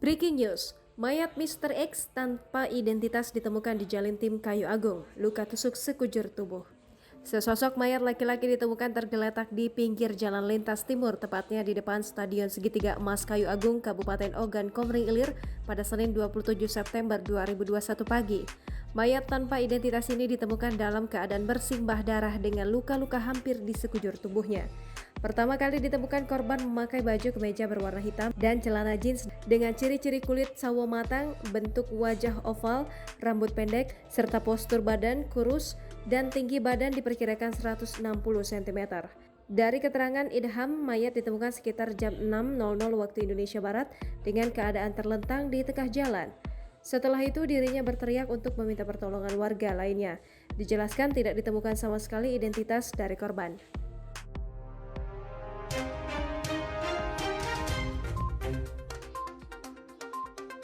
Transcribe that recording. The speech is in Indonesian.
Breaking news, mayat Mr. X tanpa identitas ditemukan di Jalin Tim Kayu Agung, luka tusuk sekujur tubuh. Sesosok mayat laki-laki ditemukan tergeletak di pinggir jalan lintas timur, tepatnya di depan Stadion Segitiga Emas Kayu Agung, Kabupaten Ogan Komering Ilir pada Senin 27 September 2021 pagi. Mayat tanpa identitas ini ditemukan dalam keadaan bersimbah darah dengan luka-luka hampir di sekujur tubuhnya. Pertama kali ditemukan korban memakai baju kemeja berwarna hitam dan celana jeans dengan ciri-ciri kulit sawo matang, bentuk wajah oval, rambut pendek, serta postur badan kurus dan tinggi badan diperkirakan 160 cm. Dari keterangan Idham, mayat ditemukan sekitar jam 6.00 waktu Indonesia Barat dengan keadaan terlentang di tengah jalan. Setelah itu dirinya berteriak untuk meminta pertolongan warga lainnya. Dijelaskan tidak ditemukan sama sekali identitas dari korban.